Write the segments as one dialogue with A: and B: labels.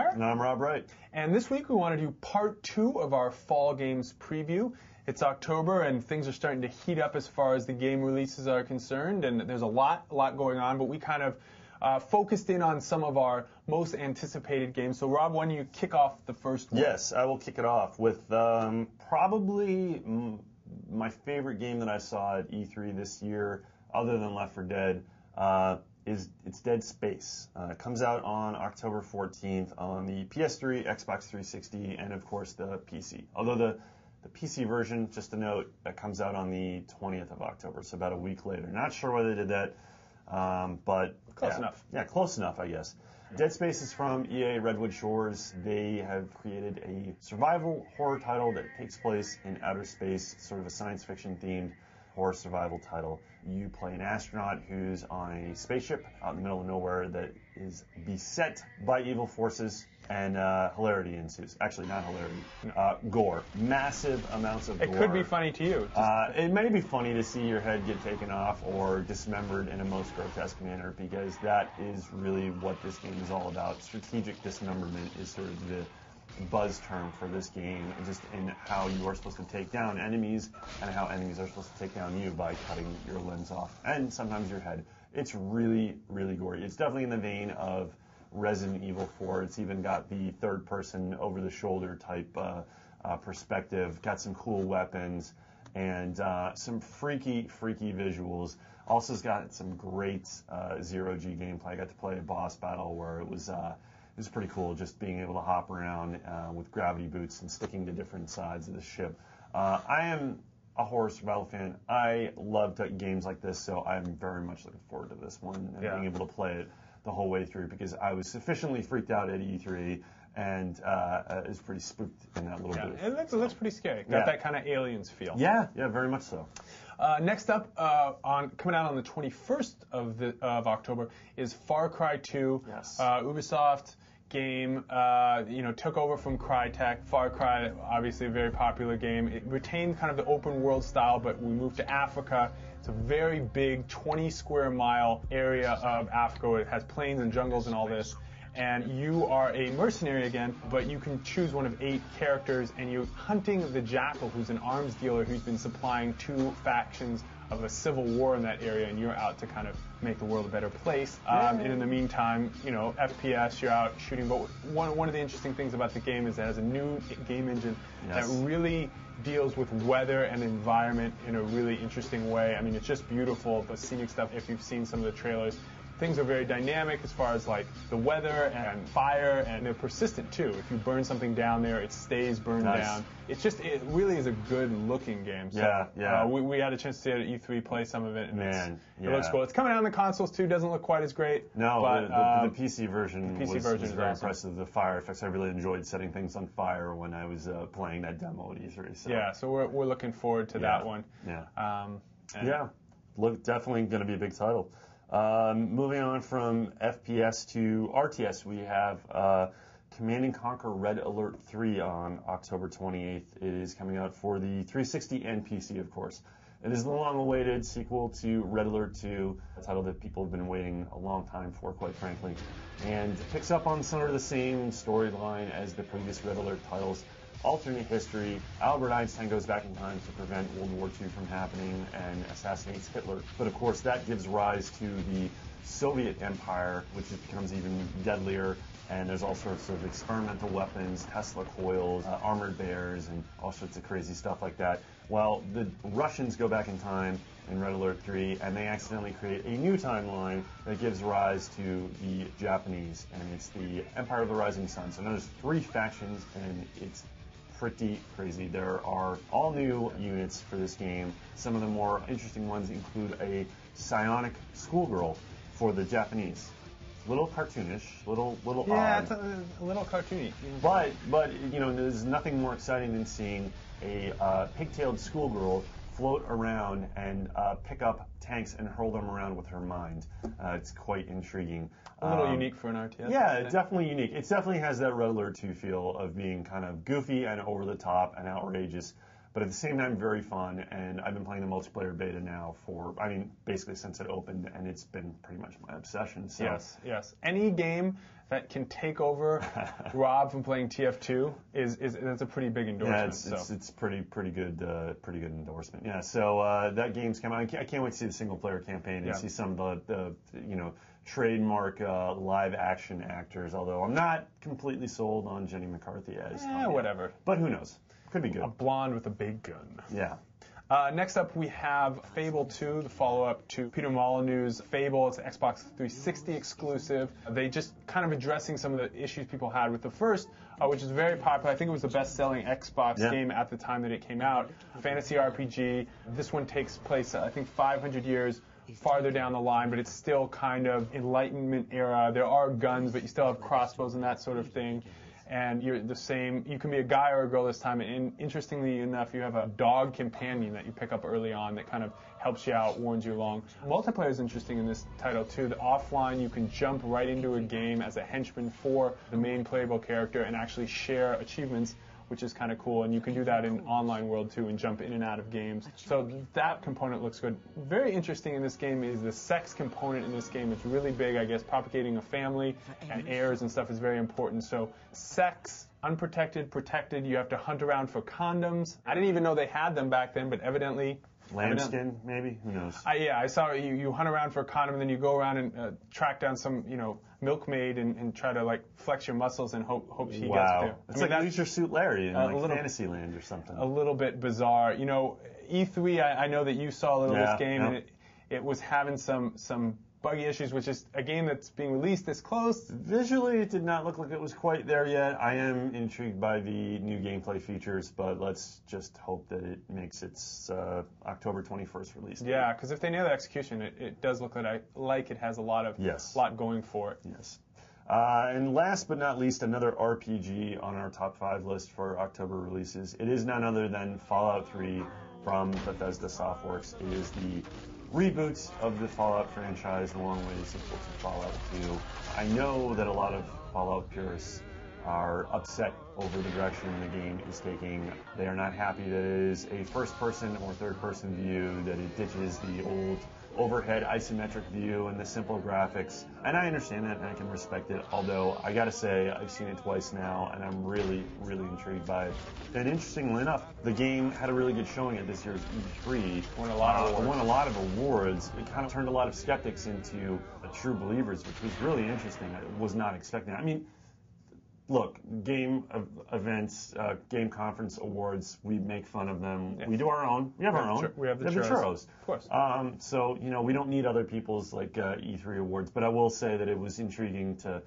A: Meyer.
B: And I'm Rob Wright.
A: And this week we want to do part 2 of our Fall Games preview. It's October and things are starting to heat up as far as the game releases are concerned, and there's a lot going on, but we kind of focused in on some of our most anticipated games. So Rob, why don't you kick off the first one?
B: Yes, I will kick it off with probably my favorite game that I saw at E3 this year, other than Left 4 Dead, it's Dead Space. It comes out on October 14th on the PS3, Xbox 360, and of course the PC. Although the PC version, just a note, that comes out on the 20th of October, so about a week later. Not sure why they did that, but
A: close enough.
B: Yeah, close enough, I guess. Dead Space is from EA Redwood Shores. They have created a survival horror title that takes place in outer space, sort of a science fiction themed horror survival title. You play an astronaut who's on a spaceship out in the middle of nowhere that is beset by evil forces, and hilarity ensues. Actually, not hilarity. Gore. Massive amounts of gore.
A: It could be funny to you.
B: It may be funny to see your head get taken off or dismembered in a most grotesque manner, because that is really what this game is all about. Strategic dismemberment is sort of the buzz term for this game, just in how you are supposed to take down enemies and how enemies are supposed to take down you by cutting your limbs off and sometimes your head. It's really, really gory. It's definitely in the vein of Resident Evil 4. It's even got the third person over the shoulder type perspective, got some cool weapons and some freaky visuals. Also has got some great zero-G gameplay. I got to play a boss battle where it was pretty cool, just being able to hop around with gravity boots and sticking to different sides of the ship. I am a horror survival fan. I love games like this, so I'm very much looking forward to this one and being able to play it the whole way through, because I was sufficiently freaked out at E3 and is pretty spooked in that little booth.
A: And it looks pretty scary. Got that kind of Aliens feel.
B: Yeah, very much so.
A: Next up, coming out on the 21st of October, is Far Cry 2.
B: Yes.
A: Ubisoft game, took over from Crytek. Far Cry, obviously a very popular game. It retained kind of the open world style, but we moved to Africa. It's a very big 20 square mile area of Africa. It has plains and jungles and all this. And you are a mercenary again, but you can choose one of 8 characters, and you're hunting the Jackal, who's an arms dealer who's been supplying 2 factions of a civil war in that area, and you're out to kind of make the world a better place. And in the meantime, FPS, you're out shooting. But one of the interesting things about the game is it has a new game engine that really deals with weather and environment in a really interesting way. I mean, it's just beautiful, the scenic stuff. If you've seen some of the trailers, things are very dynamic as far as like the weather and fire, and they're persistent too. If you burn something down there, it stays burned down. It really is a good looking game. So, we had a chance to see it at E3, play some of it, and it looks cool. It's coming out on the consoles too. Doesn't look quite as great.
B: No, but the PC version was very
A: awesome.
B: impressive. The fire effects, I really enjoyed setting things on fire when I was playing that demo at E3.
A: So we're looking forward to that one.
B: Definitely going to be a big title. Moving on from FPS to RTS, we have Command & Conquer Red Alert 3 on October 28th. It is coming out for the 360 and PC, of course. It is the long-awaited sequel to Red Alert 2, a title that people have been waiting a long time for, quite frankly, and picks up on some of the same storyline as the previous Red Alert titles. Alternate history. Albert Einstein goes back in time to prevent World War II from happening and assassinates Hitler. But of course, that gives rise to the Soviet Empire, which becomes even deadlier. And there's all sorts of experimental weapons, Tesla coils, armored bears, and all sorts of crazy stuff like that. Well, the Russians go back in time in Red Alert 3, and they accidentally create a new timeline that gives rise to the Japanese, and it's the Empire of the Rising Sun. So there's 3 factions, and it's pretty crazy. There are all new units for this game. Some of the more interesting ones include a psionic schoolgirl for the Japanese. Little cartoonish, little odd.
A: Yeah, it's a little cartoony.
B: But there's nothing more exciting than seeing a pigtailed schoolgirl float around and pick up tanks and hurl them around with her mind. It's quite intriguing.
A: A little unique for an RTS.
B: Yeah, definitely unique. It definitely has that Red Alert 2 feel of being kind of goofy and over the top and outrageous. but at the same time, very fun. And I've been playing the multiplayer beta now for, I mean, basically since it opened, and it's been pretty much my obsession. So.
A: Yes. Any game that can take over Rob from playing TF2 that's a pretty big endorsement.
B: Yeah, it's pretty good endorsement. Yeah, so that game's coming out. I can't wait to see the single player campaign and see some of the trademark live action actors. Although I'm not completely sold on Jenny McCarthy as
A: whatever.
B: But who knows? Could be good.
A: A blonde with a big gun.
B: Yeah.
A: Next up, we have Fable 2, the follow-up to Peter Molyneux's Fable. It's an Xbox 360 exclusive. They just kind of addressing some of the issues people had with the first, which is very popular. I think it was the best-selling Xbox game at the time that it came out. Fantasy RPG. This one takes place, I think, 500 years farther down the line, but it's still kind of Enlightenment era. There are guns, but you still have crossbows and that sort of thing. And you're the same. You can be a guy or a girl this time. And interestingly enough, you have a dog companion that you pick up early on that kind of helps you out, warns you along. Multiplayer is interesting in this title too. The offline, you can jump right into a game as a henchman for the main playable character and actually share achievements, which is kind of cool. And you can do that in online world too and jump in and out of games. So that component looks good. Very interesting in this game is the sex component in this game. It's really big, I guess. Propagating a family and heirs and stuff is very important. So sex, unprotected, protected. You have to hunt around for condoms. I didn't even know they had them back then, but evidently...
B: Lambskin, maybe? Who knows?
A: I saw you hunt around for a condom, and then you go around and track down some, milkmaid and try to, like, flex your muscles and hope she gets there.
B: It's like Leisure Suit Larry in Fantasyland or something.
A: A little bit bizarre. E3, I know that you saw a little of this game, and it was having some buggy issues, which is a game that's being released this close.
B: Visually, it did not look like it was quite there yet. I am intrigued by the new gameplay features, but let's just hope that it makes its October 21st release.
A: Yeah, because if they nail the execution, it does look like it has a lot going for it.
B: Yes. And last but not least, another RPG on our top 5 list for October releases. It is none other than Fallout 3 from Bethesda Softworks. It is the reboot of the Fallout franchise, along with the sequel to Fallout 2. I know that a lot of Fallout purists are upset over the direction the game is taking. They are not happy that it is a first-person or third-person view, that it ditches the old overhead isometric view and the simple graphics. And I understand that and I can respect it, although I gotta say I've seen it twice now and I'm really, really intrigued by it. And interestingly enough, the game had a really good showing at this year's E3.
A: Won a lot of
B: awards. It kind of turned a lot of skeptics into true believers, which was really interesting. I was not expecting that. I mean, look, game events, game conference awards, we make fun of them. Yeah. We do our own. We have our own.
A: We have the churros.
B: Of course. So, we don't need other people's E3 awards, but I will say that it was intriguing to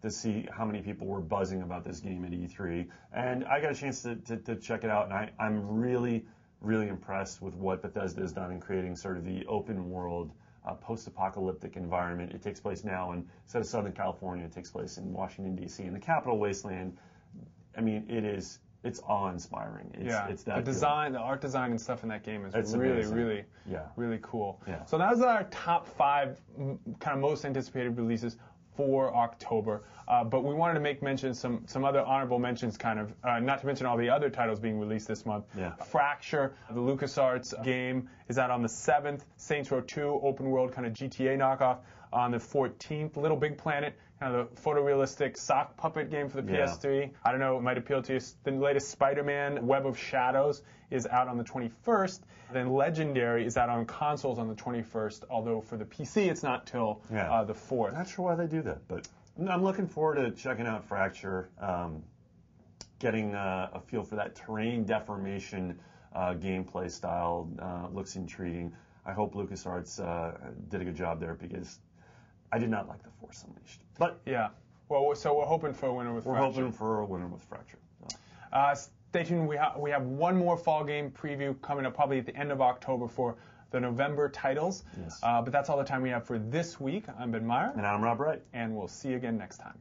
B: see how many people were buzzing about this game at E3. And I got a chance to check it out, and I'm really, really impressed with what Bethesda has done in creating sort of the open world post-apocalyptic environment. It takes place now instead of Southern California, it takes place in Washington, D.C., in the capital wasteland. I mean, it's awe-inspiring. It's that
A: the art design and stuff in that game is really cool.
B: Yeah.
A: So that was our top 5 kind of most anticipated releases for October. But we wanted to make mention some other honorable mentions, kind of, not to mention all the other titles being released this month.
B: Yeah.
A: Fracture, the LucasArts game, is out on the 7th. Saints Row 2, open world kind of GTA knockoff, on the 14th. Little Big Planet, kind of the photorealistic sock puppet game for the PS3. I don't know, it might appeal to you. The latest Spider-Man, Web of Shadows, is out on the 21st. Then Legendary is out on consoles on the 21st, although for the PC it's not till the 4th.
B: Not sure why they do that, but I'm looking forward to checking out Fracture, getting a feel for that terrain deformation gameplay style. Looks intriguing. I hope LucasArts did a good job there, because I did not like The Force Unleashed. But
A: yeah, well, so we're hoping for a winner with Fracture.
B: We're hoping for a winner with Fracture.
A: Stay tuned. We have one more fall game preview coming up probably at the end of October for the November titles.
B: Yes.
A: But that's all the time we have for this week. I'm Ben Meyer.
B: And I'm Rob Wright.
A: And we'll see you again next time.